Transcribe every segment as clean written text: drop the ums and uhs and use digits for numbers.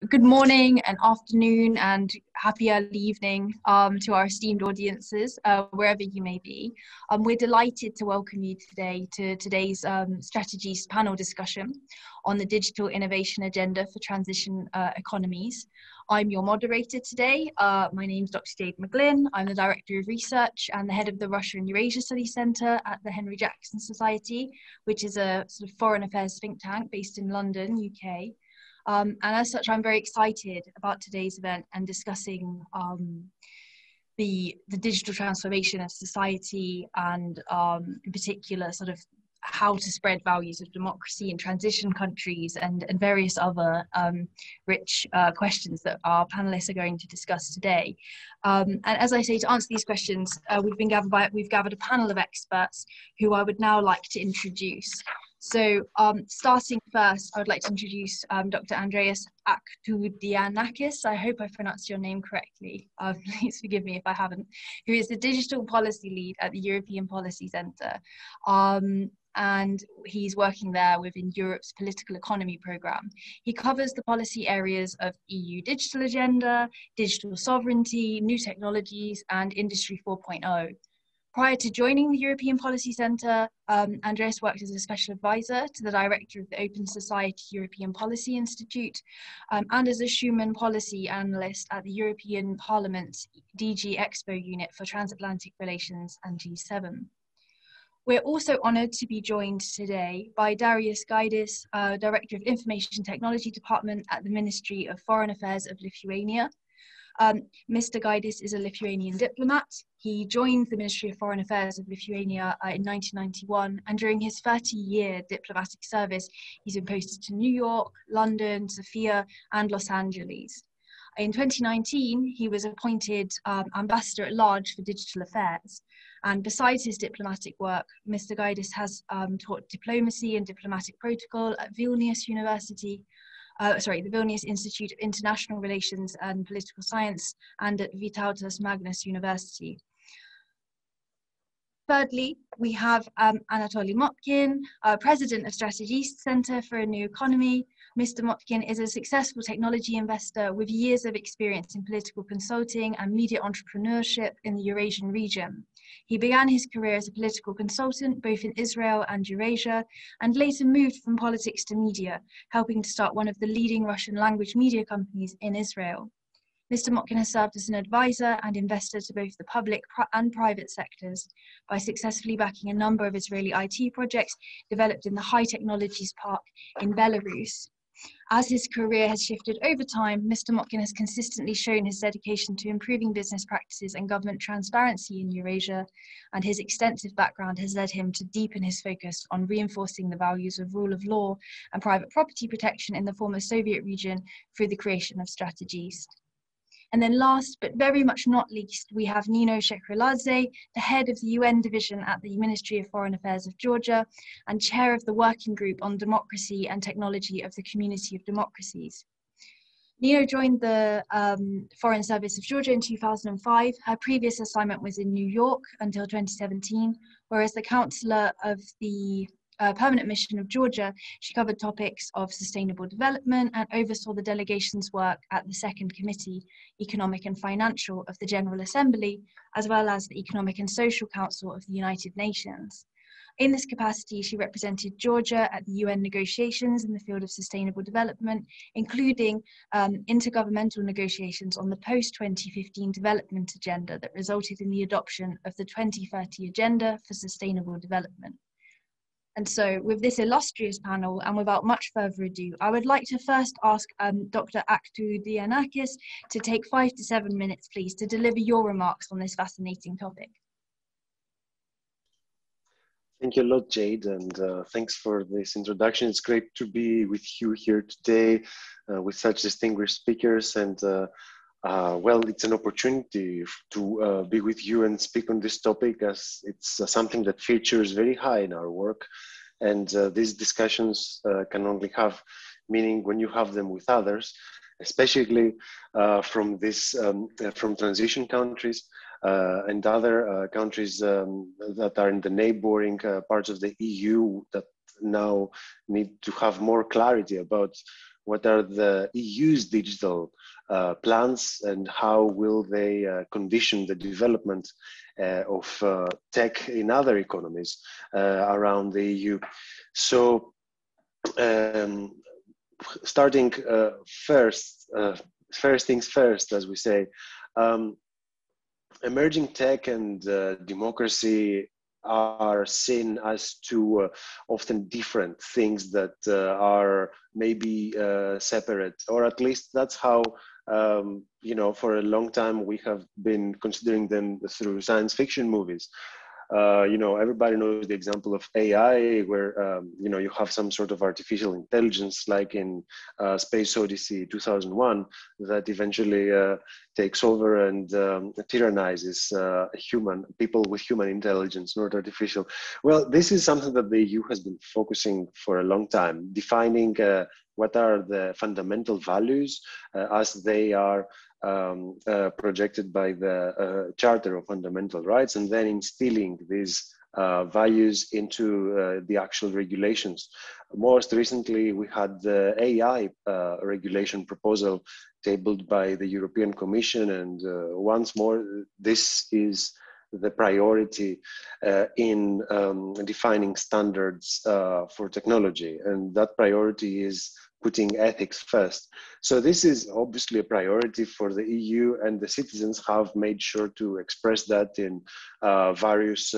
Good morning and afternoon and happy early evening to our esteemed audiences, wherever you may be. We're delighted to welcome you today to today's StrategEast panel discussion on the digital innovation agenda for transition economies. I'm your moderator today. My name's Dr. Jade McGlynn. I'm the Director of Research and the head of the Russia and Eurasia Studies Centre at the Henry Jackson Society, which is a sort of foreign affairs think tank based in London, UK. And as such, I'm very excited about today's event and discussing the digital transformation of society and in particular sort of how to spread values of democracy in transition countries and various other rich questions that our panelists are going to discuss today. And as I say, to answer these questions, we've gathered a panel of experts who I would now like to introduce. So starting first, I would like to introduce Dr. Andreas Aktoudianakis. I hope I pronounced your name correctly. Please forgive me if I haven't. Who is the Digital Policy Lead at the European Policy Centre. And he's working there within Europe's Political Economy Programme. He covers the policy areas of EU digital agenda, digital sovereignty, new technologies, and Industry 4.0. Prior to joining the European Policy Centre, Andreas worked as a special advisor to the director of the Open Society European Policy Institute and as a Schuman policy analyst at the European Parliament's DG Expo unit for transatlantic relations and G7. We're also honoured to be joined today by Darius Gaidys, Director of Information Technology Department at the Ministry of Foreign Affairs of Lithuania. Mr. Gaidys is a Lithuanian diplomat. He joined the Ministry of Foreign Affairs of Lithuania in 1991, and during his 30-year diplomatic service, he's been posted to New York, London, Sofia, and Los Angeles. In 2019, he was appointed Ambassador at Large for Digital Affairs. And besides his diplomatic work, Mr. Gaidys has taught diplomacy and diplomatic protocol at Vilnius University, the Vilnius Institute of International Relations and Political Science, and at Vytautas Magnus University. Thirdly, we have Anatoly Motkin, President of StrategEast Centre for a New Economy. Mr. Motkin is a successful technology investor with years of experience in political consulting and media entrepreneurship in the Eurasian region. He began his career as a political consultant both in Israel and Eurasia, and later moved from politics to media, helping to start one of the leading Russian language media companies in Israel. Mr. Motkin has served as an advisor and investor to both the public and private sectors by successfully backing a number of Israeli IT projects developed in the High Technologies Park in Belarus. As his career has shifted over time, Mr. Motkin has consistently shown his dedication to improving business practices and government transparency in Eurasia, and his extensive background has led him to deepen his focus on reinforcing the values of rule of law and private property protection in the former Soviet region through the creation of StrategEast. And then last, but very much not least, we have Nino Shekriladze, the head of the UN division at the Ministry of Foreign Affairs of Georgia and chair of the working group on democracy and technology of the Community of Democracies. Nino joined the Foreign Service of Georgia in 2005. Her previous assignment was in New York until 2017, whereas the counselor of the permanent mission of Georgia, she covered topics of sustainable development and oversaw the delegation's work at the Second Committee, Economic and Financial of the General Assembly, as well as the Economic and Social Council of the United Nations. In this capacity, she represented Georgia at the UN negotiations in the field of sustainable development, including intergovernmental negotiations on the post-2015 development agenda that resulted in the adoption of the 2030 Agenda for Sustainable Development. And so with this illustrious panel, and without much further ado, I would like to first ask Dr. Aktoudianakis to take 5 to 7 minutes, please, to deliver your remarks on this fascinating topic. Thank you a lot, Jade, and thanks for this introduction. It's great to be with you here today with such distinguished speakers, and well, it's an opportunity to be with you and speak on this topic, as it's something that features very high in our work. And these discussions can only have meaning when you have them with others, especially from transition countries and other countries that are in the neighboring parts of the EU that now need to have more clarity about what are the EU's digital plans, and how will they condition the development of tech in other economies around the EU. So starting first things first, as we say, emerging tech and democracy are seen as two often different things that are maybe separate, or at least that's how for a long time we have been considering them through science fiction movies. Everybody knows the example of AI, where you have some sort of artificial intelligence, like in Space Odyssey 2001, that eventually takes over and tyrannizes people with human intelligence, not artificial. Well, this is something that the EU has been focusing for a long time, defining what are the fundamental values as they are projected by the Charter of Fundamental Rights, and then instilling these values into the actual regulations. Most recently, we had the AI regulation proposal tabled by the European Commission, and once more, this is the priority in defining standards for technology, and that priority is putting ethics first. So this is obviously a priority for the EU, and the citizens have made sure to express that in various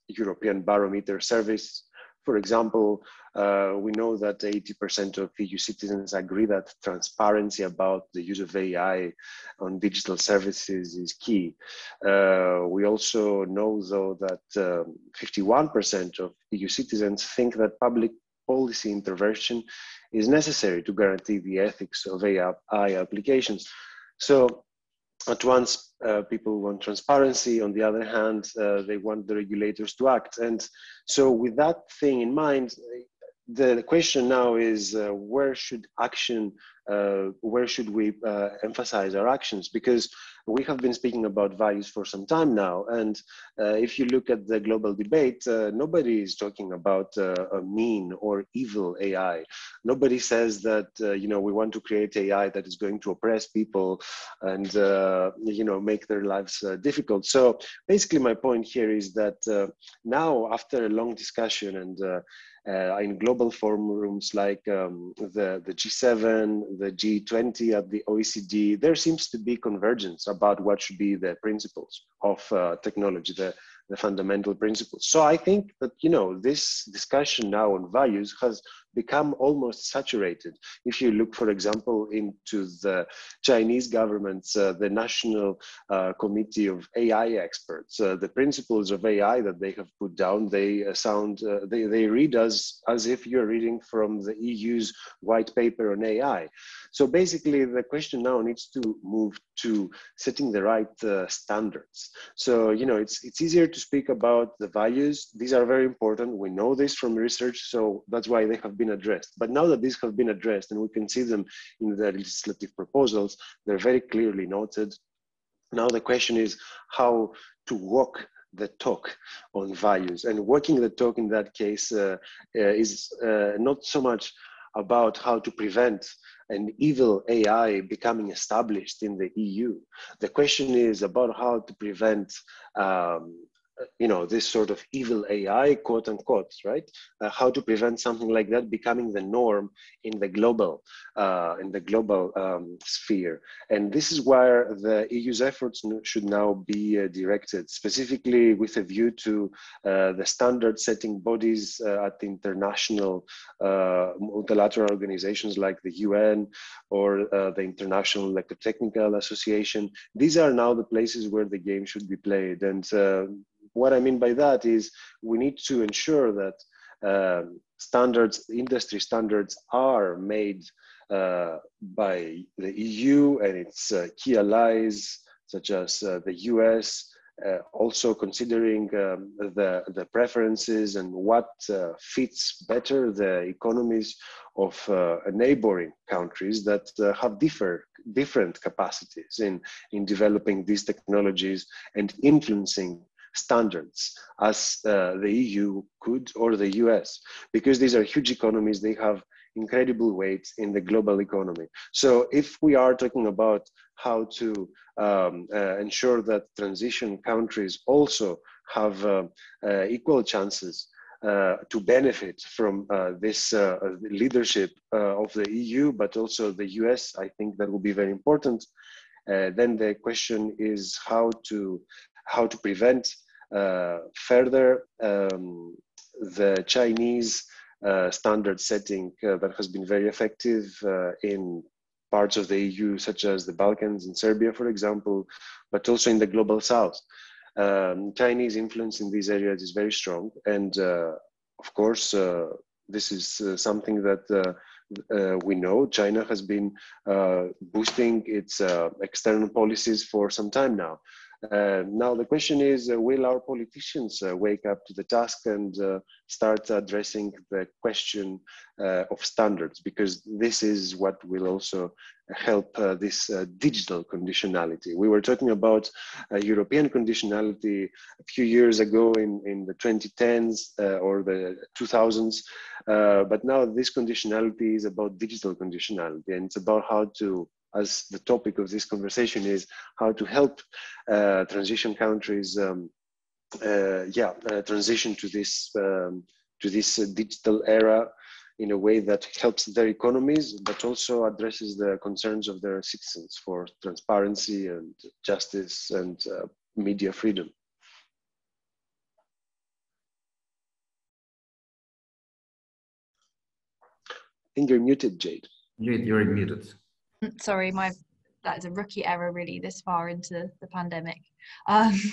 European barometer surveys. For example, we know that 80% of EU citizens agree that transparency about the use of AI on digital services is key. We also know, though, that 51% of EU citizens think that public policy intervention is necessary to guarantee the ethics of AI applications. So at once, people want transparency. On the other hand, they want the regulators to act. And so with that thing in mind, the question now is where should we emphasize our actions? Because we have been speaking about values for some time now, and if you look at the global debate, nobody is talking about a mean or evil AI. Nobody says that we want to create AI that is going to oppress people and make their lives difficult. So basically, my point here is that now, after a long discussion and in global forums like the G7, the G20 at the OECD, there seems to be convergence about what should be the principles of technology, the fundamental principles. So I think that, this discussion now on values has become almost saturated. If you look, for example, into the Chinese government's, the National Committee of AI Experts, the principles of AI that they have put down, they read as if you're reading from the EU's white paper on AI. So basically, the question now needs to move to setting the right standards. So, it's easier to speak about the values. These are very important. We know this from research, so that's why they have been addressed. But now that these have been addressed and we can see them in the legislative proposals, they're very clearly noted. Now the question is how to walk the talk on values. And walking the talk in that case is not so much about how to prevent an evil AI becoming established in the EU. The question is about how to prevent this sort of evil AI, quote unquote, right? How to prevent something like that becoming the norm in the global sphere. And this is where the EU's efforts should now be directed, specifically with a view to the standard setting bodies at the international multilateral organizations like the UN or the International Electrotechnical Association. These are now the places where the game should be played. And what I mean by that is we need to ensure that industry standards are made by the EU and its key allies, such as the US, also considering the preferences and what fits better the economies of neighboring countries that have different capacities in developing these technologies and influeing standards as the EU could, or the US, because these are huge economies. They have incredible weight in the global economy. So if we are talking about how to ensure that transition countries also have equal chances to benefit from this leadership of the EU, but also the US, I think that will be very important. Then the question is how to prevent further the Chinese standard setting that has been very effective in parts of the EU, such as the Balkans and Serbia, for example, but also in the global South. Chinese influence in these areas is very strong, and of course, this is something that we know. China has been boosting its external policies for some time now. Now the question is, will our politicians wake up to the task and start addressing the question of standards? Because this is what will also help this digital conditionality. We were talking about European conditionality a few years ago in the 2010s or the 2000s, but now this conditionality is about digital conditionality, and it's about how to, as the topic of this conversation is, how to help transition countries transition to this digital era in a way that helps their economies, but also addresses the concerns of their citizens for transparency and justice and media freedom. I think you're muted, Jade. You're muted. Sorry, that is a rookie error really this far into the pandemic.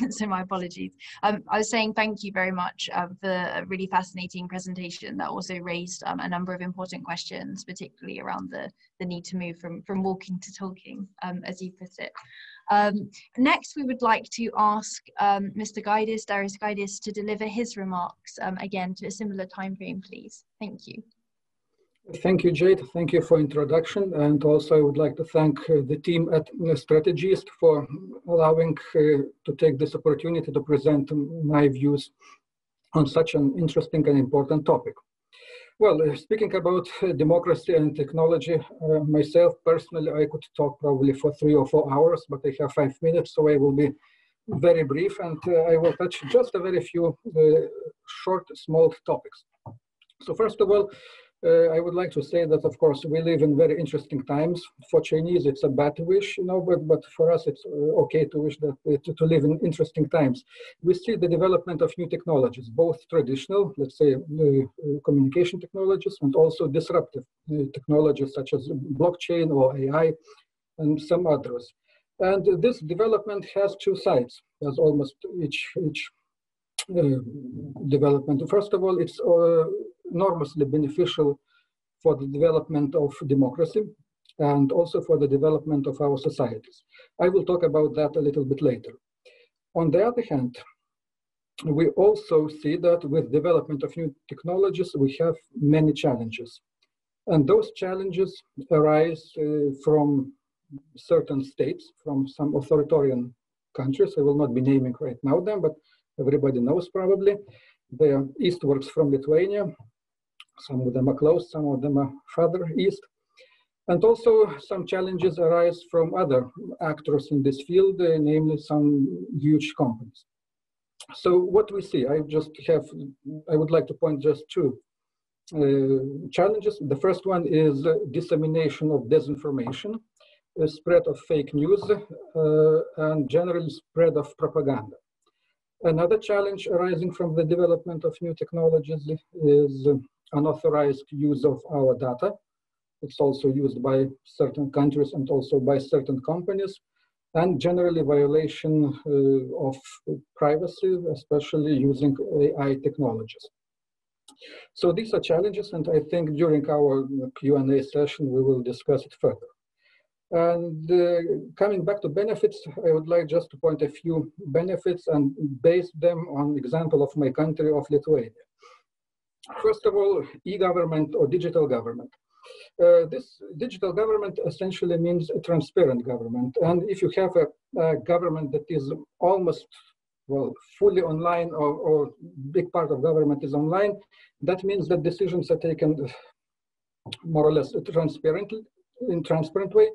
So my apologies. I was saying thank you very much for a really fascinating presentation that also raised a number of important questions, particularly around the need to move from walking to talking, as you put it. Next, we would like to ask Mr. Gaidys, Darius Gaidys, to deliver his remarks, again, to a similar time frame, please. Thank you. Thank you, Jade. Thank you for introduction. And also I would like to thank the team at StrategEast for allowing to take this opportunity to present my views on such an interesting and important topic. Well, speaking about democracy and technology, myself personally, I could talk probably for 3 or 4 hours, but I have 5 minutes, so I will be very brief, and I will touch just a very few short, small topics. So first of all, I would like to say that, of course, we live in very interesting times. For Chinese, it's a bad wish, you know, but for us, it's okay to wish that to live in interesting times. We see the development of new technologies, both traditional, let's say, communication technologies, and also disruptive technologies such as blockchain or AI and some others. And this development has 2 sides, as almost each development. First of all, it's enormously beneficial for the development of democracy and also for the development of our societies. I will talk about that a little bit later. On the other hand, we also see that with development of new technologies, we have many challenges. And those challenges arise from certain states, from some authoritarian countries. I will not be naming right now them, but everybody knows probably. They are eastwards from Lithuania. Some of them are close, some of them are further east. And also some challenges arise from other actors in this field, namely some huge companies. So what we see, I would like to point just 2 challenges. The first one is dissemination of disinformation, spread of fake news, and generally spread of propaganda. Another challenge arising from the development of new technologies is unauthorized use of our data. It's also used by certain countries and also by certain companies, and generally violation of privacy, especially using AI technologies. So these are challenges, and I think during our Q&A session, we will discuss it further. And coming back to benefits, I would like just to point a few benefits and base them on example of my country of Lithuania. First of all, e-government or digital government. This digital government essentially means a transparent government. And if you have a government that is almost well, fully online or big part of government is online, that means that decisions are taken more or less transparently, in transparent way,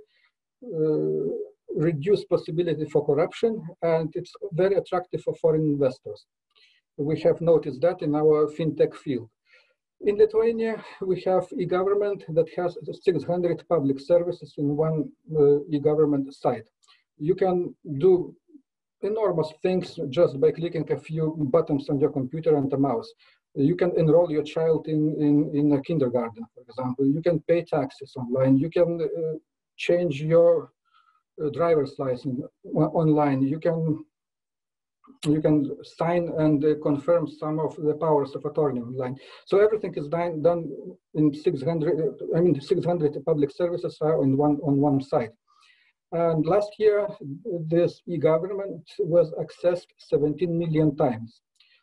reduce possibility for corruption, and it's very attractive for foreign investors. We have noticed that in our fintech field. In Lithuania, we have e-government that has 600 public services in one e-government site. You can do enormous things just by clicking a few buttons on your computer and a mouse. You can enroll your child in a kindergarten, for example. You can pay taxes online. You can change your driver's license online. You can sign and confirm some of the powers of attorney online. So everything is done in 600 public services are on one site. And last year, this e-government was accessed 17 million times.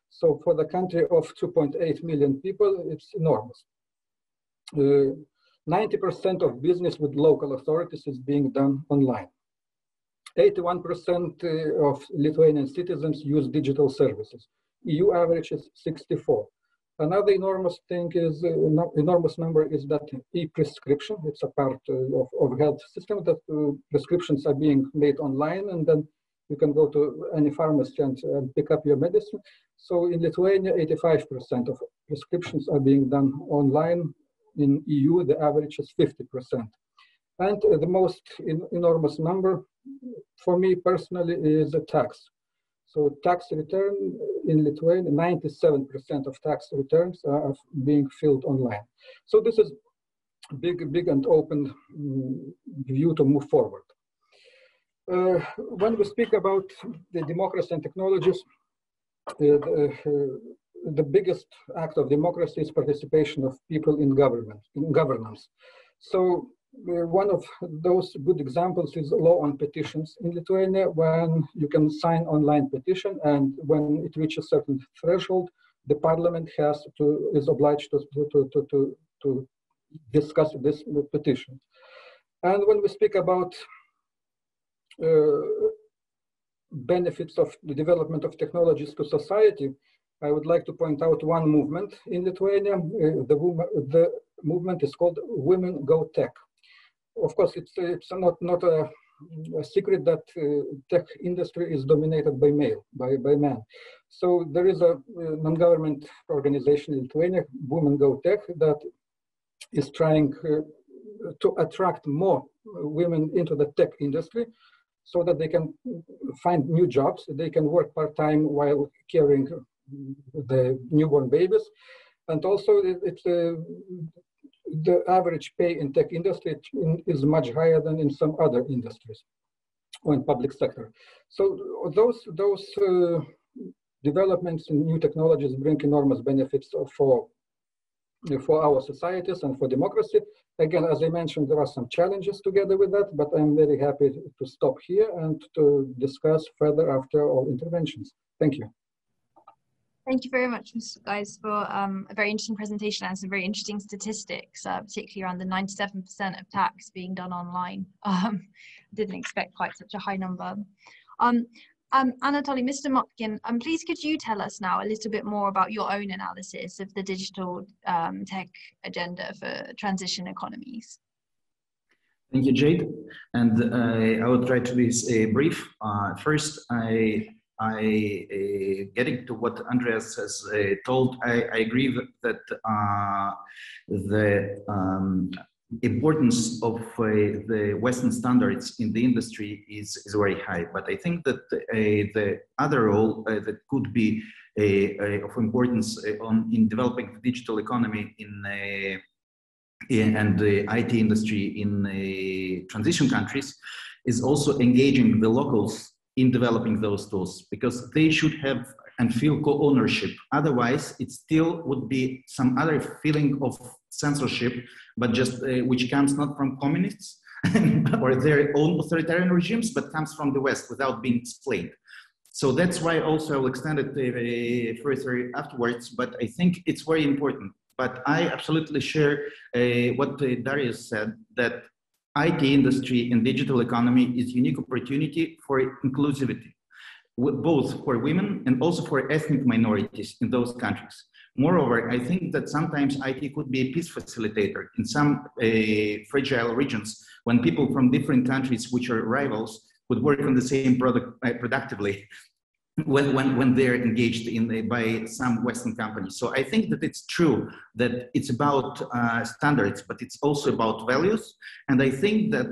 So for the country of 2.8 million people, it's enormous. 90% of business with local authorities is being done online. 81% of Lithuanian citizens use digital services. EU average is 64. Another enormous thing is, enormous number is that e-prescription. It's a part of health system that prescriptions are being made online, and then you can go to any pharmacy and pick up your medicine. So in Lithuania, 85% of prescriptions are being done online. In EU, the average is 50%. And the most enormous number for me personally is a tax. So tax return in Lithuania, 97% of tax returns are being filled online. So this is big and open view to move forward. When we speak about the democracy and technologies, the biggest act of democracy is participation of people in governance. So one of those good examples is law on petitions in Lithuania, when you can sign online petition, and when it reaches a certain threshold, the parliament is obliged to discuss this petition. And when we speak about benefits of the development of technologies to society, I would like to point out one movement in Lithuania. The movement is called Women Go Tech. Of course, it's not a secret that tech industry is dominated by men. So there is a non-government organization in Lithuania, Women Go Tech, that is trying to attract more women into the tech industry so that they can find new jobs. They can work part-time while caring the newborn babies. And also the average pay in tech industry is much higher than in some other industries or in public sector. So those developments in new technologies bring enormous benefits for our societies and for democracy. Again, as I mentioned, there are some challenges together with that, but I'm very happy to stop here and to discuss further after all interventions. Thank you. Thank you very much, Mr. Gaidys, for a very interesting presentation and some very interesting statistics, particularly around the 97% of tax being done online. Didn't expect quite such a high number. Anatoly, Mr. Motkin, please could you tell us now a little bit more about your own analysis of the digital tech agenda for transition economies? Thank you, Jade. And I will try to be brief. First, getting to what Andreas has told, I agree that the importance of the Western standards in the industry is very high. But I think that the other role that could be of importance in developing the digital economy and the IT industry in transition countries is also engaging the locals in developing those tools, because they should have and feel co-ownership. Otherwise, it still would be some other feeling of censorship, but just which comes not from communists or their own authoritarian regimes, but comes from the West without being explained. So that's why also I will extend it further afterwards, but I think it's very important. But I absolutely share what Darius said, that IT industry and digital economy is unique opportunity for inclusivity. both for women and also for ethnic minorities in those countries. Moreover, I think that sometimes IT could be a peace facilitator in some fragile regions when people from different countries, which are rivals, would work on the same product productively when they're engaged in by some Western companies. So I think that it's true that it's about standards, but it's also about values. And I think that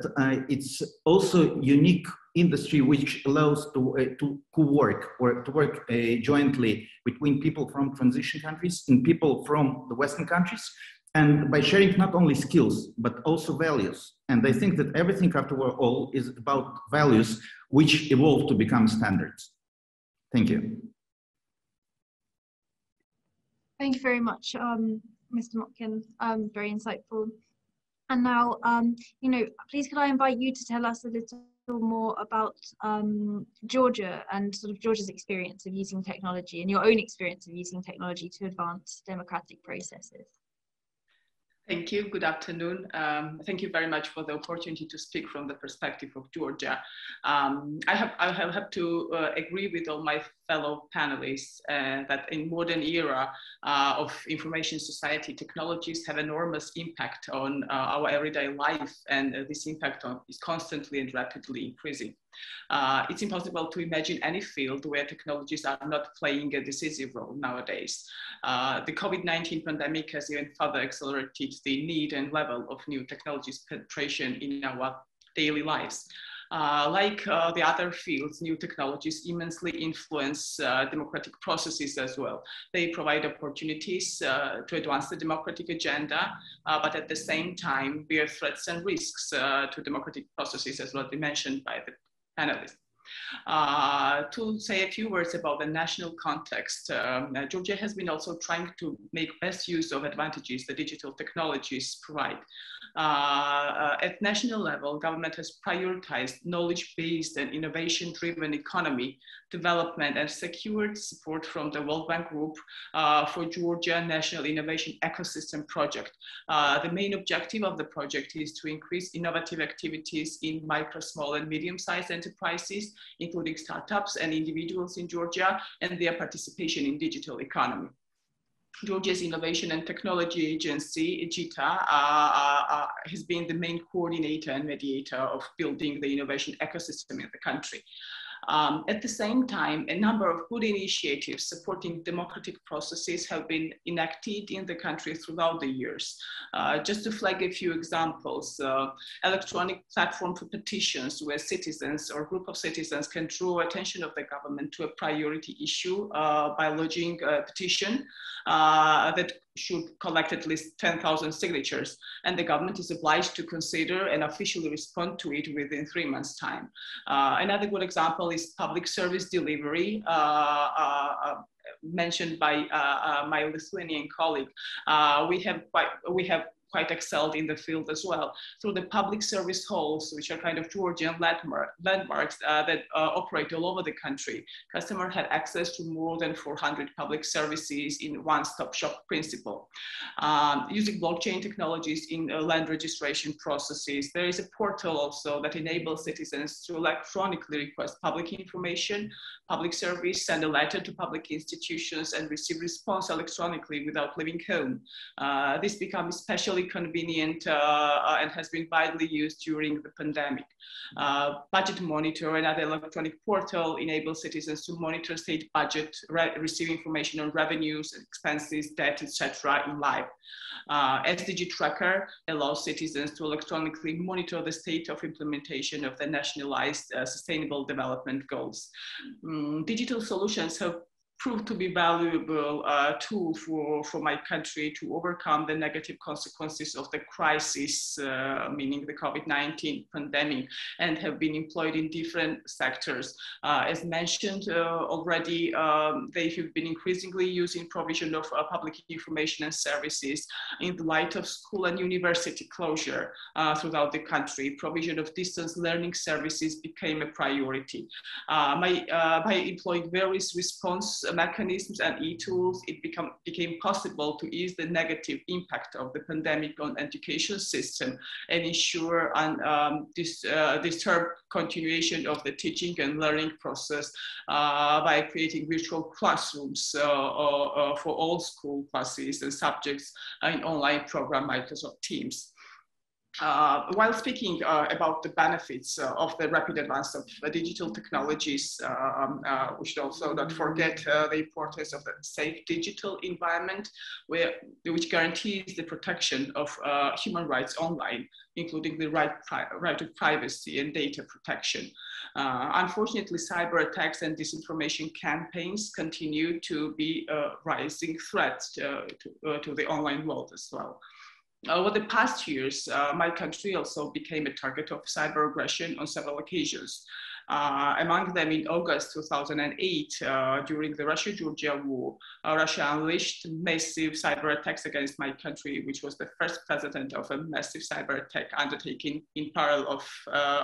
it's also unique industry which allows to co-work or to work jointly between people from transition countries and people from the Western countries, and by sharing not only skills but also values. And I think that everything after all is about values which evolve to become standards. Thank you. Thank you very much, Mr. Motkin. Very insightful. And now, you know, please could I invite you to tell us a little more about Georgia and sort of Georgia's experience of using technology and your own experience of using technology to advance democratic processes. Thank you. Good afternoon. Thank you very much for the opportunity to speak from the perspective of Georgia. I have to agree with all my fellow panelists that in modern era of information society, technologies have enormous impact on our everyday life, and this impact is constantly and rapidly increasing. It's impossible to imagine any field where technologies are not playing a decisive role nowadays. The COVID-19 pandemic has even further accelerated the need and level of new technologies penetration in our daily lives. Like the other fields, new technologies immensely influence democratic processes as well. They provide opportunities to advance the democratic agenda, but at the same time bear threats and risks to democratic processes, as well as mentioned by the panelists. To say a few words about the national context, Georgia has been also trying to make best use of advantages the digital technologies provide. At national level, government has prioritized knowledge-based and innovation-driven economy development and secured support from the World Bank Group for Georgia National Innovation Ecosystem Project. The main objective of the project is to increase innovative activities in micro, small, and medium-sized enterprises, including startups and individuals in Georgia, and their participation in digital economy. Georgia's Innovation and Technology Agency, GITA, has been the main coordinator and mediator of building the innovation ecosystem in the country. At the same time, a number of good initiatives supporting democratic processes have been enacted in the country throughout the years. Just to flag a few examples, electronic platform for petitions where citizens or group of citizens can draw attention of the government to a priority issue by lodging a petition that should collect at least 10,000 signatures, and the government is obliged to consider and officially respond to it within 3 months' time. Another good example is public service delivery, mentioned by my Lithuanian colleague. We have quite excelled in the field as well through the public service halls, which are kind of Georgian landmarks that operate all over the country. Customers had access to more than 400 public services in one-stop shop principle. Using blockchain technologies in land registration processes, there is a portal also that enables citizens to electronically request public information, public service, send a letter to public institutions, and receive response electronically without leaving home. This becomes especially convenient and has been widely used during the pandemic. Budget Monitor, another electronic portal, enables citizens to monitor state budget, receive information on revenues, expenses, debt, etc. in live. SDG Tracker allows citizens to electronically monitor the state of implementation of the nationalized sustainable development goals. Digital solutions have proved to be valuable tool for my country to overcome the negative consequences of the crisis, meaning the COVID-19 pandemic, and have been employed in different sectors. As mentioned already, they have been increasingly used in provision of public information and services in the light of school and university closure throughout the country. Provision of distance learning services became a priority. By employing various response mechanisms, and e-tools, it became possible to ease the negative impact of the pandemic on education system and ensure disturbed continuation of the teaching and learning process by creating virtual classrooms for all school classes and subjects in online program Microsoft Teams. While speaking about the benefits of the rapid advance of digital technologies, we should also not forget the importance of a safe digital environment which guarantees the protection of human rights online, including the right to privacy and data protection. Unfortunately, cyber attacks and disinformation campaigns continue to be a rising threat to the online world as well. Over the past years, my country also became a target of cyber aggression on several occasions. Among them, in August 2008, during the Russia-Georgia war, Russia unleashed massive cyber attacks against my country, which was the first precedent of a massive cyber attack undertaken in parallel of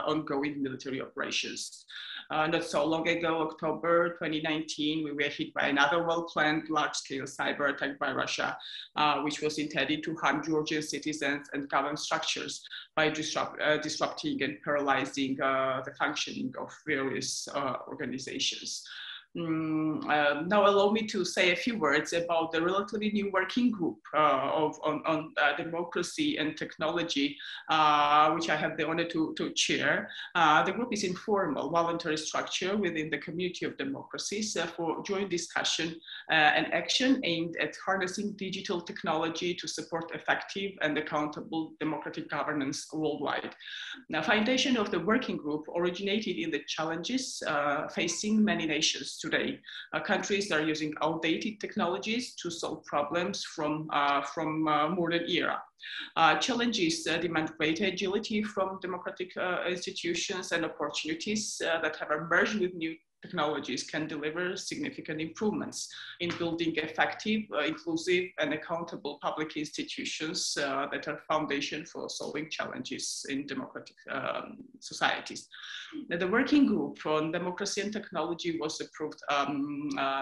ongoing military operations. Not so long ago, October 2019, we were hit by another well-planned large-scale cyber attack by Russia, which was intended to harm Georgian citizens and government structures by disrupting and paralyzing the functioning of various organizations. Now allow me to say a few words about the relatively new working group on democracy and technology, which I have the honor to chair. The group is informal, voluntary structure within the community of democracies for joint discussion and action aimed at harnessing digital technology to support effective and accountable democratic governance worldwide. Now, foundation of the working group originated in the challenges facing many nations today. Countries are using outdated technologies to solve problems from modern era. Challenges demand greater agility from democratic institutions, and opportunities that have emerged with new technologies can deliver significant improvements in building effective, inclusive, and accountable public institutions that are foundation for solving challenges in democratic societies. The working group on democracy and technology was approved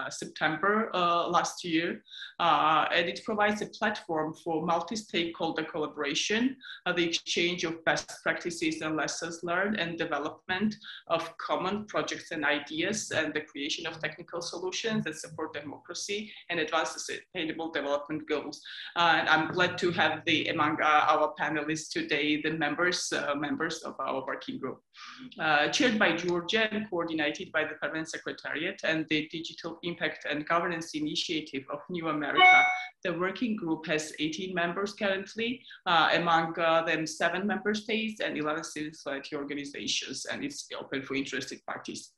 September last year, and it provides a platform for multi-stakeholder collaboration, the exchange of best practices and lessons learned, and development of common projects and ideas, and the creation of technical solutions that support democracy and advance the sustainable development goals. And I'm glad to have among our panelists today, the members of our working group. Chaired by Georgia and coordinated by the Permanent Secretariat and the Digital Impact and Governance Initiative of New America, the working group has 18 members currently, among them 7 member states and 11 civil society organizations, and it's open for interested parties.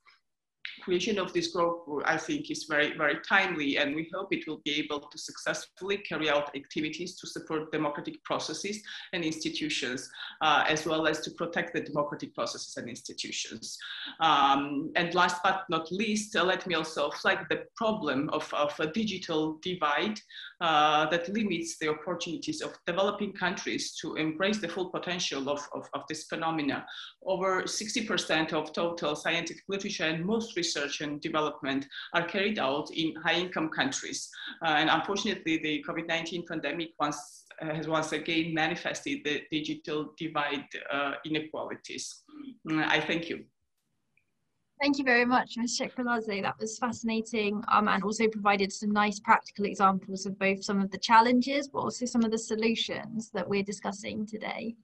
Creation of this group, I think, is very, very timely, and we hope it will be able to successfully carry out activities to support democratic processes and institutions, as well as to protect the democratic processes and institutions. And last but not least, let me also flag the problem of a digital divide that limits the opportunities of developing countries to embrace the full potential of this phenomena. Over 60% of total scientific literature and most research and development are carried out in high-income countries. And unfortunately, the COVID-19 pandemic has once again manifested the digital divide inequalities. I thank you. Thank you very much, Ms. Shekriladze. That was fascinating, and also provided some nice practical examples of both some of the challenges, but also some of the solutions that we're discussing today.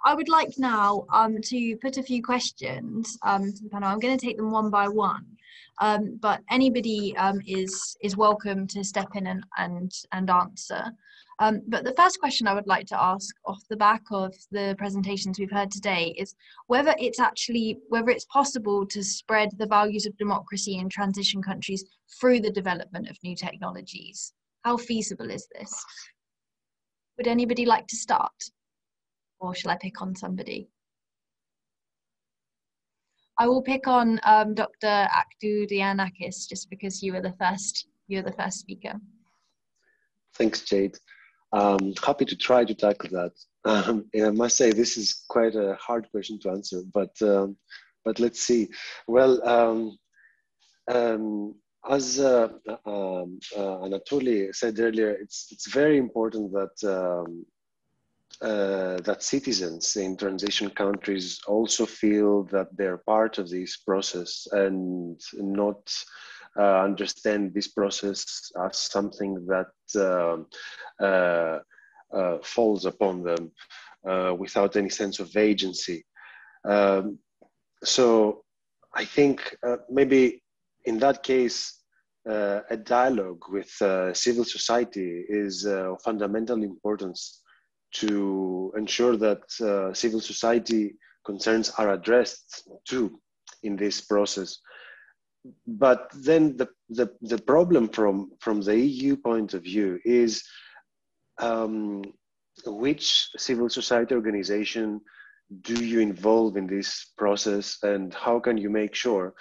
I would like now to put a few questions to the panel. I'm going to take them one by one, but anybody is welcome to step in and answer. But the first question I would like to ask off the back of the presentations we've heard today is whether it's possible to spread the values of democracy in transition countries through the development of new technologies. How feasible is this? Would anybody like to start? Or shall I pick on somebody? I will pick on Dr. Aktoudianakis, just because you're the first speaker. Thanks, Jade. Happy to try to tackle that. And I must say this is quite a hard question to answer, but let's see. Well, As Anatoly said earlier, it's very important that that citizens in transition countries also feel that they're part of this process and not understand this process as something that falls upon them without any sense of agency. So I think maybe in that case, a dialogue with civil society is of fundamental importance to ensure that civil society concerns are addressed too in this process. But then the problem from the EU point of view is which civil society organization do you involve in this process, and how can you make sure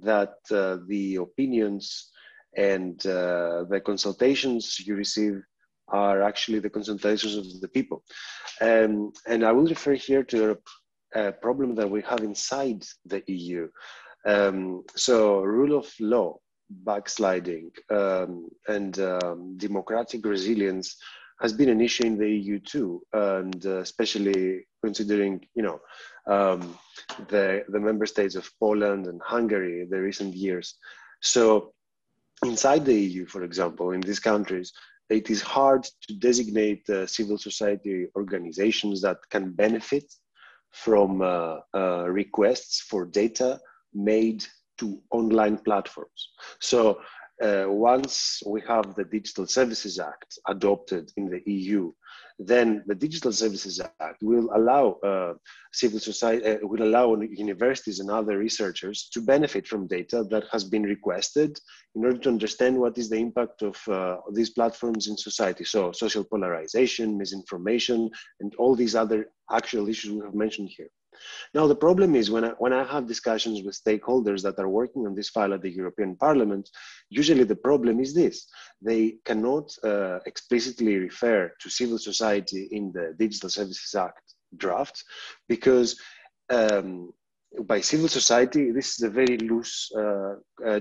that the opinions and the consultations you receive are actually the consultations of the people? And I will refer here to a problem that we have inside the EU. So rule of law, backsliding, and democratic resilience has been an issue in the EU too, and especially considering, you know, the member states of Poland and Hungary in the recent years. So inside the EU, for example, in these countries, it is hard to designate civil society organizations that can benefit from requests for data made to online platforms. So once we have the Digital Services Act adopted in the EU, then the Digital Services Act will allow civil society, will allow universities and other researchers to benefit from data that has been requested in order to understand what is the impact of these platforms in society. So social polarization, misinformation, and all these other actual issues we have mentioned here. Now, the problem is when I have discussions with stakeholders that are working on this file at the European Parliament, usually the problem is this: they cannot explicitly refer to civil society in the Digital Services Act draft, because by civil society, this is a very loose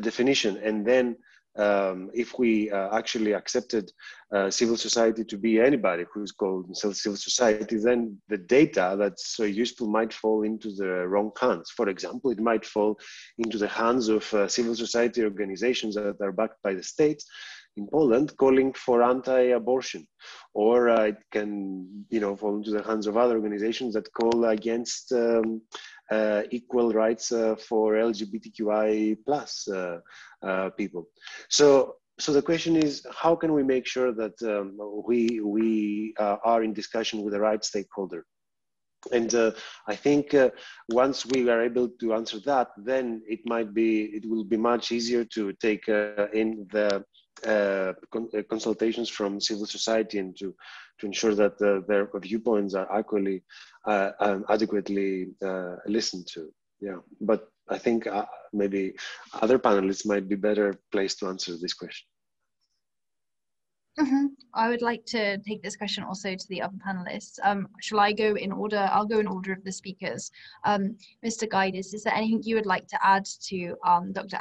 definition. And then if we actually accepted civil society to be anybody who's called civil society, then the data that's so useful might fall into the wrong hands. For example, it might fall into the hands of civil society organizations that are backed by the state in Poland calling for anti-abortion, or it can, you know, fall into the hands of other organizations that call against equal rights for LGBTQI plus people. So the question is, how can we make sure that we are in discussion with the right stakeholder? And I think once we are able to answer that, then it will be much easier to take in the consultations from civil society and to ensure that their viewpoints are adequately listened to. Yeah, but I think maybe other panelists might be better placed to answer this question. I would like to take this question also to the other panelists. Shall I go in order? I'll go in order of the speakers. Mr. Gaidys, is there anything you would like to add to Dr.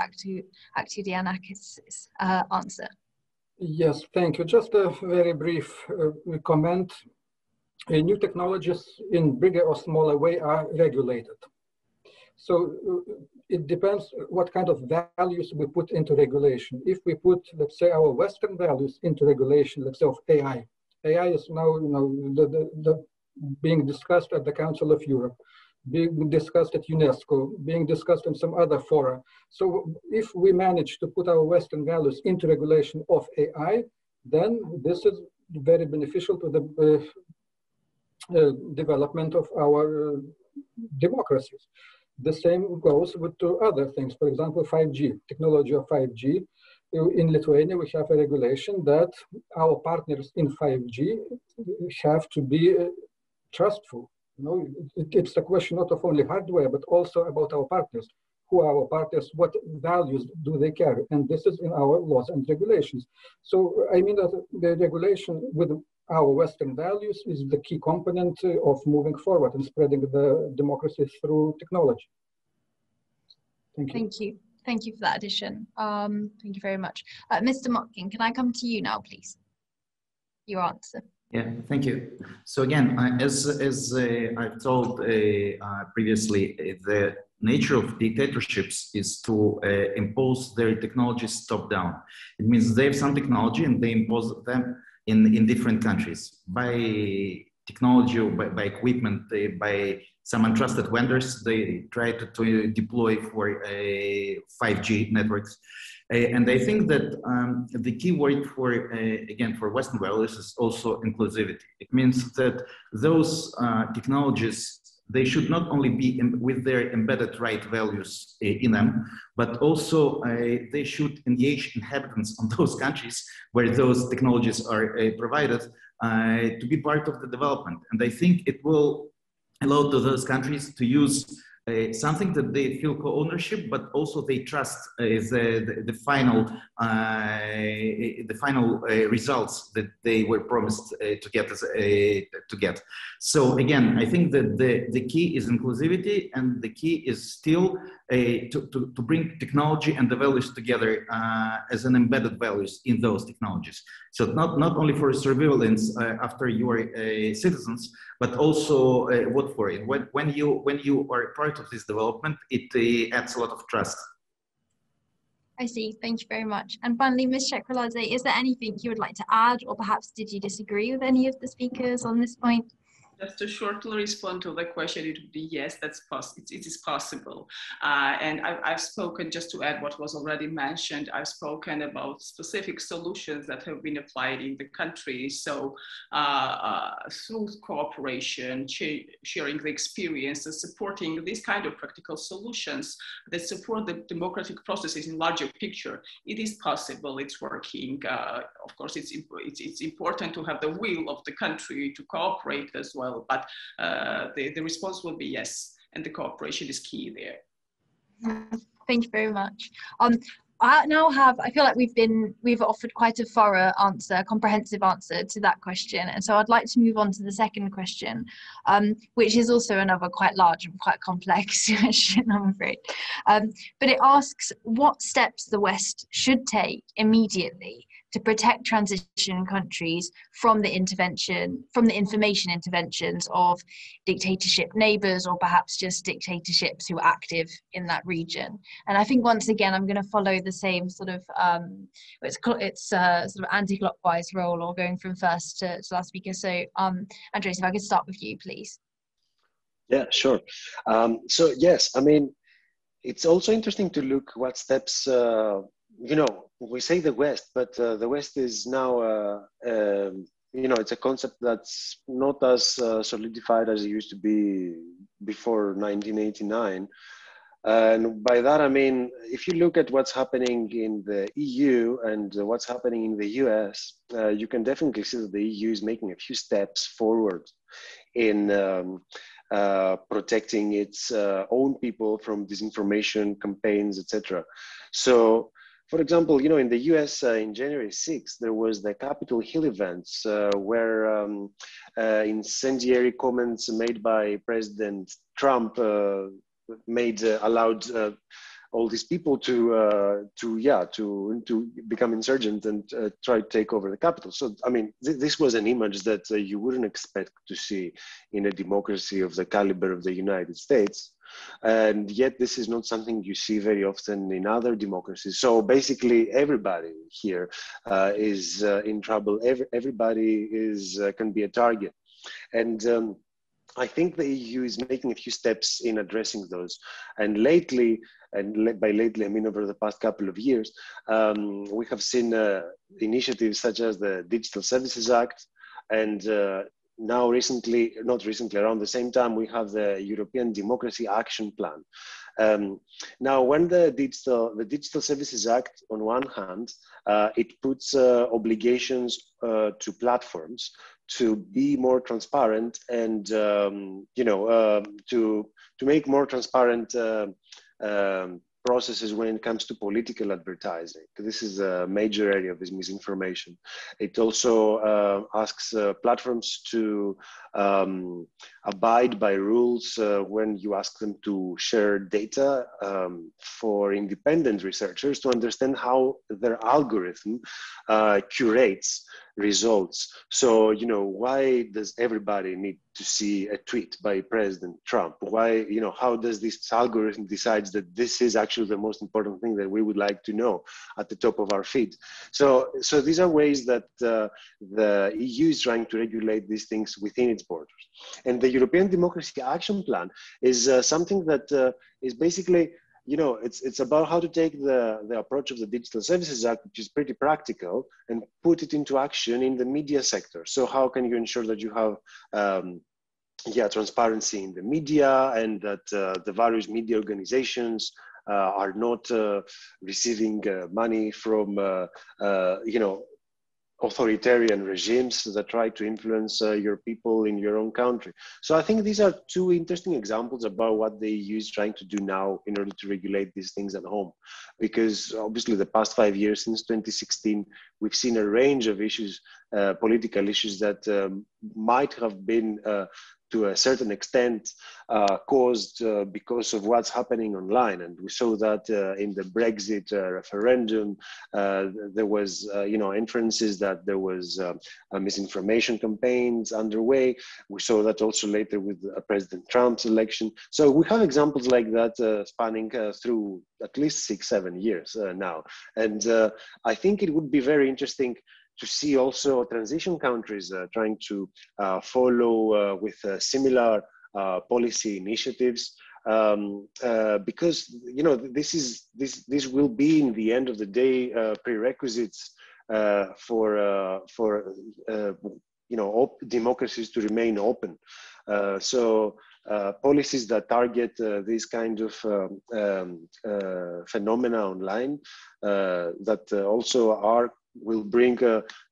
Aktoudianakis' answer? Yes, thank you. Just a very brief comment. New technologies in bigger or smaller way are regulated. So it depends what kind of values we put into regulation. If we put, let's say, our Western values into regulation, let's say of AI. AI is now, you know, being discussed at the Council of Europe, being discussed at UNESCO, being discussed in some other fora. So if we manage to put our Western values into regulation of AI, then this is very beneficial to the development of our democracies. The same goes with two other things. For example, 5G, technology of 5G. In Lithuania, we have a regulation that our partners in 5G have to be trustful. You know, it's a question not of only hardware, but also about our partners. Who are our partners? What values do they carry? And this is in our laws and regulations. So I mean that the regulation with our Western values is the key component of moving forward and spreading the democracy through technology. Thank you. Thank you for that addition. Thank you very much. Mr. Motkin, can I come to you now, please? Your answer. Yeah, thank you. So again, as I've told previously, the nature of dictatorships is to impose their technologies top down. It means they have some technology and they impose them in different countries by technology or by equipment, by some untrusted vendors. They try to deploy for 5G networks. And I think that the key word for, again, for Western values is also inclusivity. It means that those technologies, they should not only be with their embedded right values in them, but also they should engage inhabitants on those countries where those technologies are provided to be part of the development. And I think it will allow to those countries to use something that they feel co-ownership, but also they trust the final results that they were promised to get. So again, I think that the key is inclusivity, and the key is still to bring technology and the values together as an embedded values in those technologies. So not only for surveillance after you are citizens, but also what for it. When you are part of this development, it adds a lot of trust. I see. Thank you very much. And finally, Ms. Shekriladze, is there anything you would like to add, or perhaps did you disagree with any of the speakers on this point? Just to shortly respond to the question, it would be yes, that's it is possible. And I've spoken, just to add what was already mentioned, I've spoken about specific solutions that have been applied in the country. So through cooperation, sharing the experiences, supporting these kind of practical solutions that support the democratic processes in larger picture, it is possible, it's working. Of course, it's important to have the will of the country to cooperate as well. But the response will be yes, and the cooperation is key there. Thank you very much. I feel like we've offered quite a thorough answer, comprehensive answer to that question, and so I'd like to move on to the second question, which is also another quite large and quite complex question, I'm afraid. But it asks what steps the West should take immediately to protect transition countries from the information interventions of dictatorship neighbors, or perhaps just dictatorships who are active in that region. And I think once again, I'm going to follow the same sort of, it's sort of anti-clockwise role, or going from first to last speaker. So Andreas, if I could start with you, please. Yeah, sure. So yes, I mean, it's also interesting to look what steps, you know, we say the West, but the West is now, you know, it's a concept that's not as solidified as it used to be before 1989. And by that, I mean, if you look at what's happening in the EU and what's happening in the US, you can definitely see that the EU is making a few steps forward in protecting its own people from disinformation campaigns, etc. So, for example, you know, in the US in January 6th, there was the Capitol Hill events where incendiary comments made by President Trump allowed all these people to become insurgent and try to take over the Capitol. So, I mean, this was an image that you wouldn't expect to see in a democracy of the caliber of the United States. And yet this is not something you see very often in other democracies. So basically everybody here is in trouble. Everybody can be a target. And I think the EU is making a few steps in addressing those. And lately, and by lately, I mean over the past couple of years, we have seen initiatives such as the Digital Services Act, and now not recently, around the same time, we have the European Democracy Action Plan. Now, when the Digital Services Act, on one hand, it puts obligations to platforms to be more transparent and to make more transparent processes when it comes to political advertising. This is a major area of this misinformation. It also asks platforms to abide by rules when you ask them to share data for independent researchers to understand how their algorithm curates results. So, you know, why does everybody need to see a tweet by President Trump? Why, you know, how does this algorithm decides that this is actually the most important thing that we would like to know at the top of our feed? So these are ways that the EU is trying to regulate these things within its borders. And the European Democracy Action Plan is something that is basically, you know, it's about how to take the approach of the Digital Services Act, which is pretty practical, and put it into action in the media sector. So how can you ensure that you have transparency in the media, and that the various media organizations are not receiving money from, you know, authoritarian regimes that try to influence your people in your own country. So I think these are two interesting examples about what the EU is trying to do now in order to regulate these things at home. Because obviously the past 5 years, since 2016, we've seen a range of issues, political issues that might have been to a certain extent caused because of what's happening online. And we saw that in the Brexit referendum, there was, you know, inferences that there was misinformation campaigns underway. We saw that also later with President Trump's election. So we have examples like that spanning through at least 6-7 years now. And I think it would be very interesting to see also transition countries trying to follow with similar policy initiatives, because, you know, this will be in the end of the day prerequisites for you know, democracies to remain open. So policies that target this kind of phenomena online that also will bring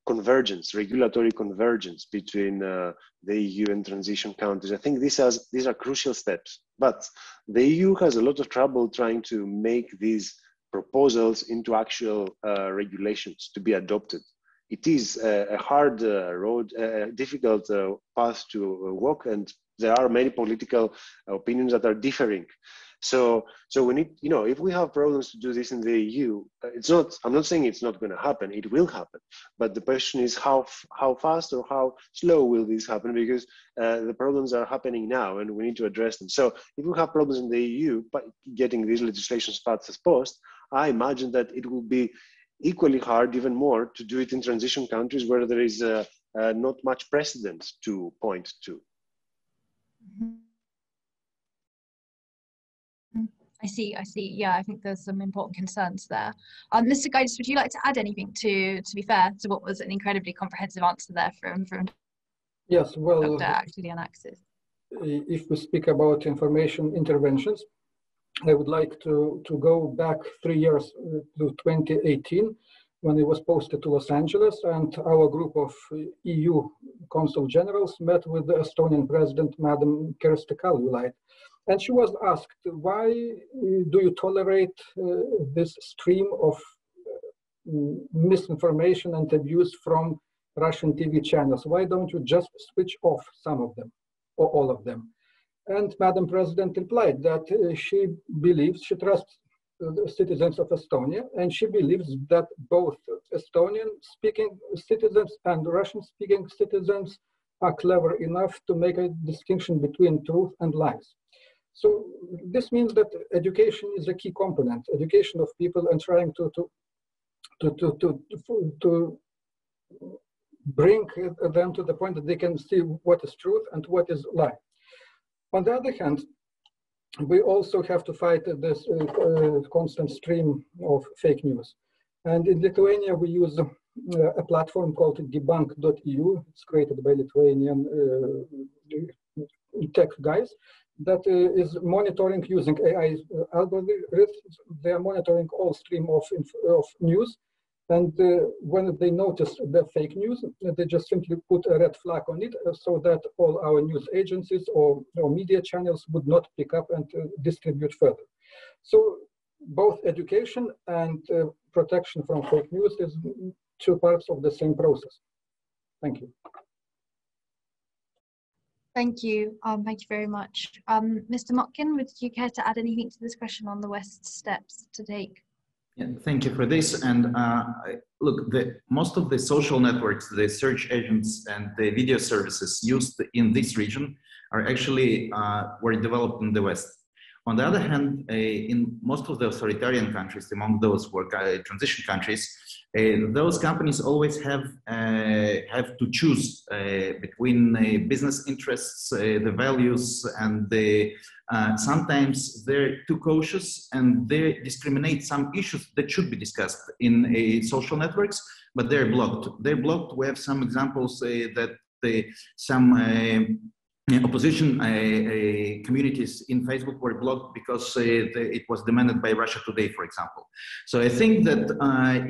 convergence, regulatory convergence between the EU and transition countries. I think these are crucial steps, but the EU has a lot of trouble trying to make these proposals into actual regulations to be adopted. It is a hard road, a difficult path to walk, and there are many political opinions that are differing. So we need, you know, if we have problems to do this in the EU, I'm not saying it's not going to happen, it will happen. But the question is how fast or how slow will this happen, because the problems are happening now and we need to address them. So if we have problems in the EU, but getting these legislations passed as post, I imagine that it will be equally hard, even more, to do it in transition countries where there is not much precedent to point to. I see. Yeah, I think there's some important concerns there. Mr. Gaidys, would you like to add anything to be fair to what was an incredibly comprehensive answer there from Yes, well, Dr. Aktoudianakis? If we speak about information interventions, I would like to go back 3 years to 2018, when it was posted to Los Angeles, and our group of EU consul generals met with the Estonian president, Madam Kersti Kaljulaid. And she was asked, why do you tolerate this stream of misinformation and abuse from Russian TV channels? Why don't you just switch off some of them or all of them? And Madam President replied that she believes, she trusts the citizens of Estonia, and she believes that both Estonian-speaking citizens and Russian-speaking citizens are clever enough to make a distinction between truth and lies. So this means that education is a key component, education of people, and trying to bring them to the point that they can see what is truth and what is lie. On the other hand, we also have to fight this constant stream of fake news. And in Lithuania, we use a platform called debunk.eu. It's created by Lithuanian tech guys that is monitoring using AI algorithms. They are monitoring all stream of news. And when they notice the fake news, they just simply put a red flag on it so that all our news agencies or media channels would not pick up and distribute further. So both education and protection from fake news is two parts of the same process. Thank you. Thank you. Thank you very much. Mr. Motkin, would you care to add anything to this question on the West's steps to take? Yeah, thank you for this. And look, most of the social networks, the search agents and the video services used in this region are actually were developed in the West. On the other hand, in most of the authoritarian countries, among those were transition countries, those companies always have to choose between business interests, the values, and sometimes they're too cautious and they discriminate some issues that should be discussed in social networks, but they're blocked. They're blocked. We have some examples that some opposition communities in Facebook were blocked because it was demanded by Russia Today, for example. So I think that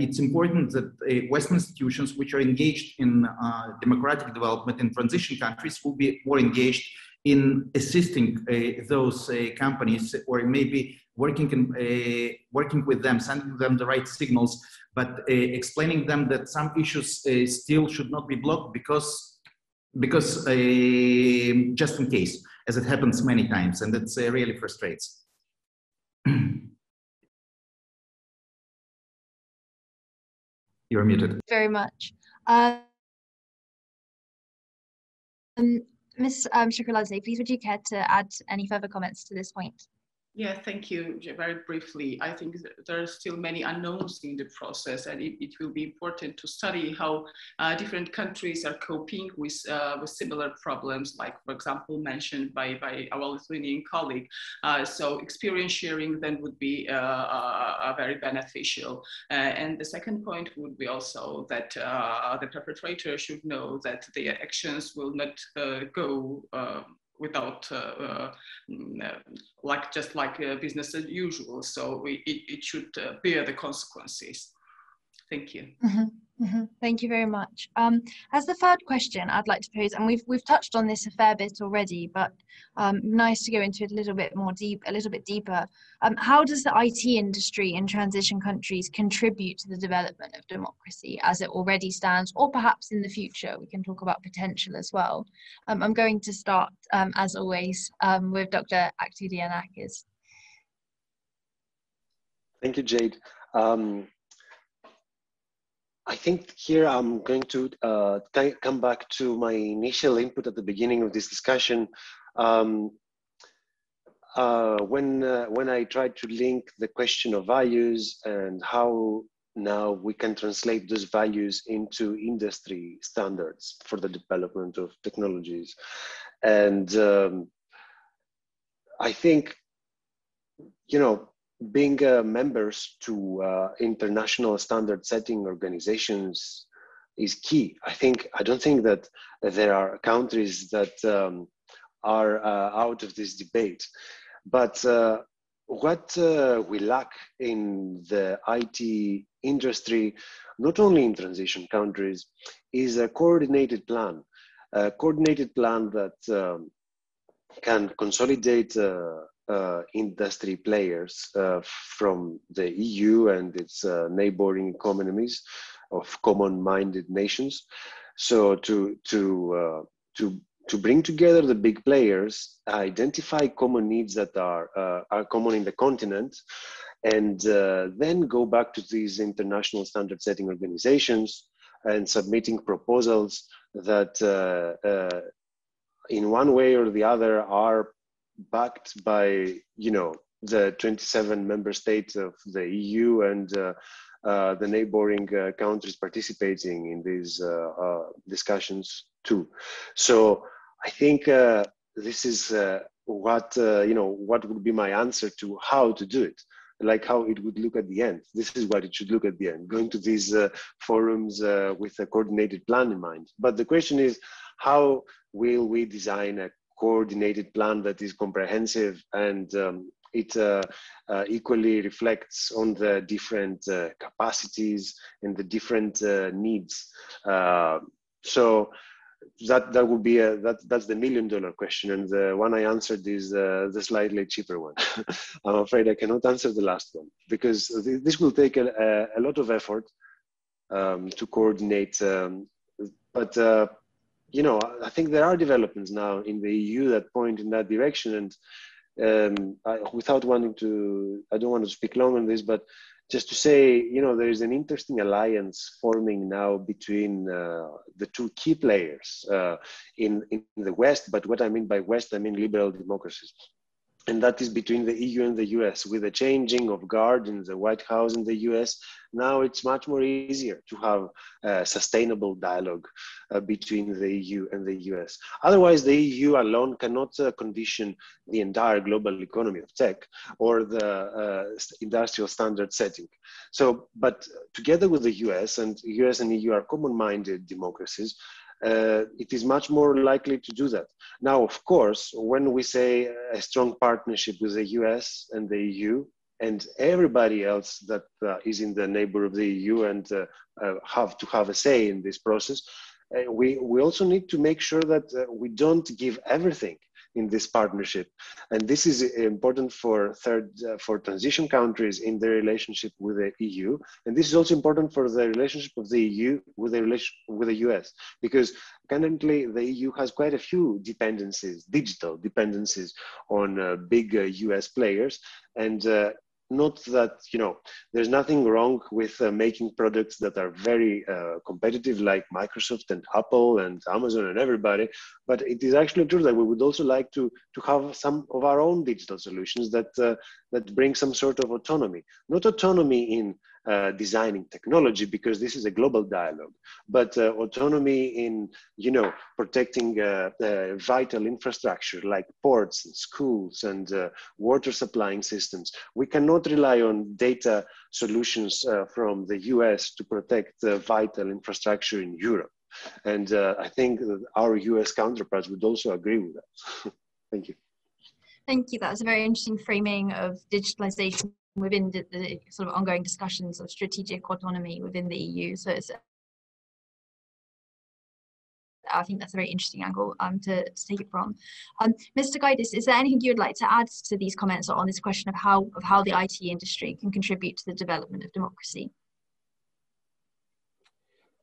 it's important that Western institutions which are engaged in democratic development in transition countries will be more engaged in assisting those companies, or maybe working with them, sending them the right signals, but explaining them that some issues still should not be blocked because just in case, as it happens many times, and it really frustrates. You're muted. Very much. Ms. Shekriladze, please would you care to add any further comments to this point? Yeah, thank you. Very briefly, I think there are still many unknowns in the process, and it will be important to study how different countries are coping with similar problems, like, for example, mentioned by our Lithuanian colleague. So experience sharing then would be very beneficial. And the second point would be also that the perpetrator should know that their actions will not go without just like business as usual. So it should bear the consequences. Thank you. Mm-hmm. Mm-hmm. Thank you very much. As the third question I'd like to pose, and we've touched on this a fair bit already, but nice to go into it a little bit deeper. How does the IT industry in transition countries contribute to the development of democracy as it already stands, or perhaps in the future? We can talk about potential as well. I'm going to start, as always, with Dr. Aktoudianakis. Thank you, Jade. I think here I'm going to come back to my initial input at the beginning of this discussion. When I tried to link the question of values and how now we can translate those values into industry standards for the development of technologies. And I think, you know, being members to international standard setting organizations is key. I don't think that there are countries that are out of this debate, but what we lack in the IT industry, not only in transition countries, is a coordinated plan that can consolidate industry players from the EU and its neighboring economies of common-minded nations. So to bring together the big players, identify common needs that are common in the continent, and then go back to these international standard setting organizations and submitting proposals that in one way or the other are backed by, you know, the 27 member states of the EU and the neighboring countries participating in these discussions too. So I think this is what would be my answer to how to do it, like how it would look at the end. This is what it should look at the end, going to these forums with a coordinated plan in mind. But the question is, how will we design a coordinated plan that is comprehensive and it equally reflects on the different capacities and the different needs. So that would be that's the $1 million question, and the one I answered is the slightly cheaper one. I'm afraid I cannot answer the last one because this will take a lot of effort to coordinate. But you know, I think there are developments now in the EU that point in that direction, and without wanting to, I don't want to speak long on this, but just to say, you know, there is an interesting alliance forming now between the two key players in the West. But what I mean by West, I mean liberal democracies. And that is between the EU and the US. With the changing of guard in the White House in the US, now it's much more easier to have a sustainable dialogue between the EU and the US. Otherwise, the EU alone cannot condition the entire global economy of tech or the industrial standard setting. So, but together with the US and EU are common-minded democracies, it is much more likely to do that. Now, of course, when we say a strong partnership with the US and the EU and everybody else that is in the neighbor of the EU and have to have a say in this process, we also need to make sure that we don't give everything in this partnership. And this is important for transition countries in their relationship with the EU. And this is also important for the relationship of the EU with the US, because currently the EU has quite a few dependencies, digital dependencies on big US players. And not that, you know, there's nothing wrong with making products that are very competitive like Microsoft and Apple and Amazon and everybody, but it is actually true that we would also like to have some of our own digital solutions that that bring some sort of autonomy. Not autonomy in designing technology, because this is a global dialogue, but autonomy in, you know, protecting vital infrastructure like ports and schools and water supplying systems. We cannot rely on data solutions from the US to protect vital infrastructure in Europe. And I think that our US counterparts would also agree with that. Thank you. Thank you. That was a very interesting framing of digitalization within the sort of ongoing discussions of strategic autonomy within the EU. So it's, I think that's a very interesting angle to take it from. Mr. Gaidys, is there anything you would like to add to these comments or on this question of how the IT industry can contribute to the development of democracy?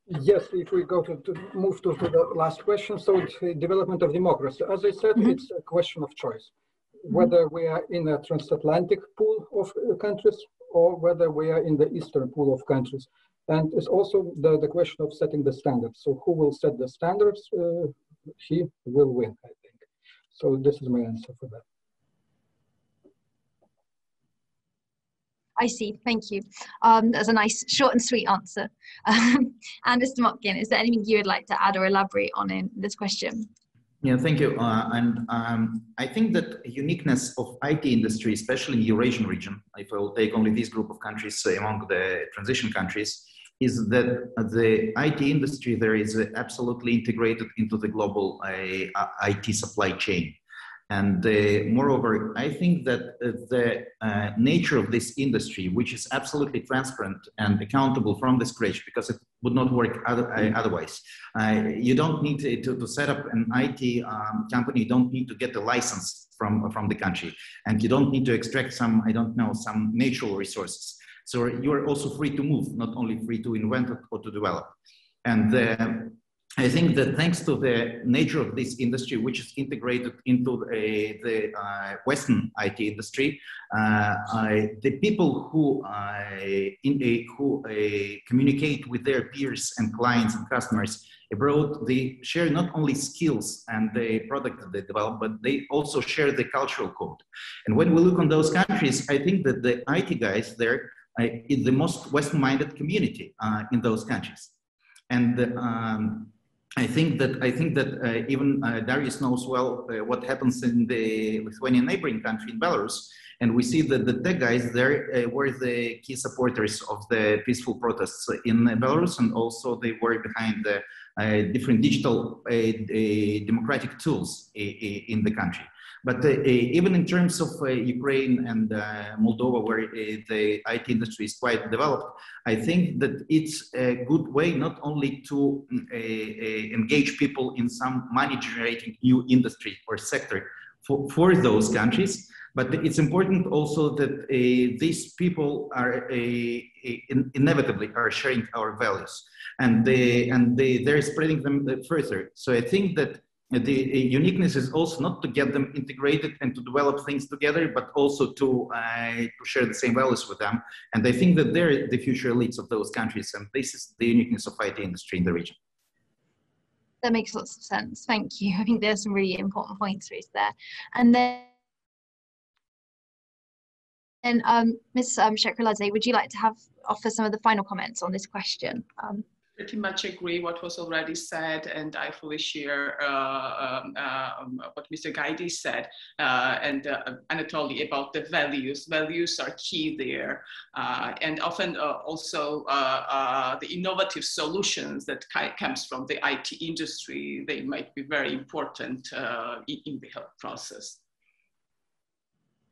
Yes, if we go to move to the last question, so the development of democracy, as I said, it's a question of choice. Whether we are in a transatlantic pool of countries or whether we are in the eastern pool of countries. And it's also the question of setting the standards. So who will set the standards, he will win, I think. So this is my answer for that. I see, thank you. That's a nice short and sweet answer. And Mr. Motkin, is there anything you would like to add or elaborate on in this question? Yeah, thank you. I think that uniqueness of IT industry, especially in the Eurasian region, if I will take only this group of countries among the transition countries, is that the IT industry there is absolutely integrated into the global IT supply chain. And moreover, I think that the nature of this industry, which is absolutely transparent and accountable from the scratch, because it would not work otherwise. You don't need to set up an IT company, you don't need to get a license from the country, and you don't need to extract some, I don't know, some natural resources. So you're also free to move, not only free to invent or to develop. And I think that thanks to the nature of this industry, which is integrated into the Western IT industry, the people who communicate with their peers and clients and customers abroad, they share not only skills and the product that they develop, but they also share the cultural code. And when we look on those countries, I think that the IT guys there is the most Western-minded community in those countries. And I think that even Darius knows well what happens in the Lithuanian neighboring country, in Belarus, and we see that the tech guys there were the key supporters of the peaceful protests in Belarus, and also they were behind the different digital democratic tools in the country. But even in terms of Ukraine and Moldova, where the IT industry is quite developed, I think that it's a good way not only to engage people in some money-generating new industry or sector for those countries, but it's important also that these people are inevitably are sharing our values, and they're spreading them further. So I think that the uniqueness is also not to get them integrated and to develop things together, but also to share the same values with them. And I think that they're the future elites of those countries, and this is the uniqueness of IT industry in the region. That makes lots of sense. Thank you. I think there's some really important points raised there. And then, Ms. Shekriladze, would you like to offer some of the final comments on this question? Pretty much agree what was already said, and I fully share what Mr. Gaidys said and Anatoly about the values. Values are key there, and often also the innovative solutions that comes from the IT industry, they might be very important in the health process.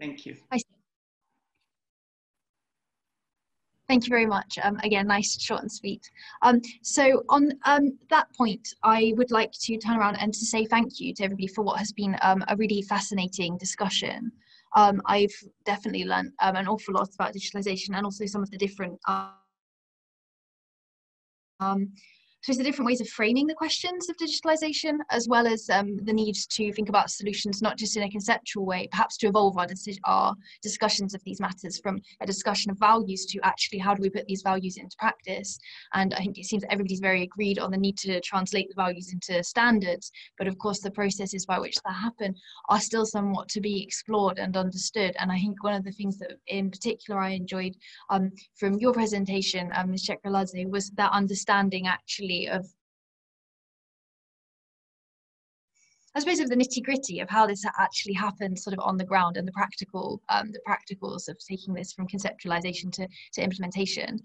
Thank you. Thank you very much. Again, nice, short and sweet. So on that point, I would like to turn around and to say thank you to everybody for what has been a really fascinating discussion. I've definitely learned an awful lot about digitalization and also some of the different so it's the different ways of framing the questions of digitalization, as well as the need to think about solutions, not just in a conceptual way, perhaps to evolve our discussions of these matters from a discussion of values to actually how do we put these values into practice. And I think it seems that everybody's very agreed on the need to translate the values into standards. But of course, the processes by which that happen are still somewhat to be explored and understood. And I think one of the things that in particular I enjoyed from your presentation, Ms. Shekriladze, was that understanding actually of, I suppose, of the nitty-gritty of how this actually happens sort of on the ground and the practicals of taking this from conceptualization to implementation.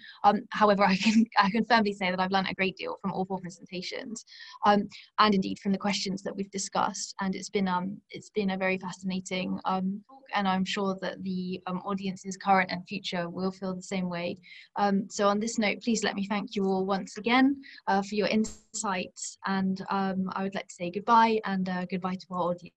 However, I can firmly say that I've learned a great deal from all four presentations, and indeed from the questions that we've discussed. And it's been a very fascinating talk, and I'm sure that the audiences, current and future, will feel the same way. So on this note, please let me thank you all once again for your insights, and I would like to say goodbye and goodbye to our audience.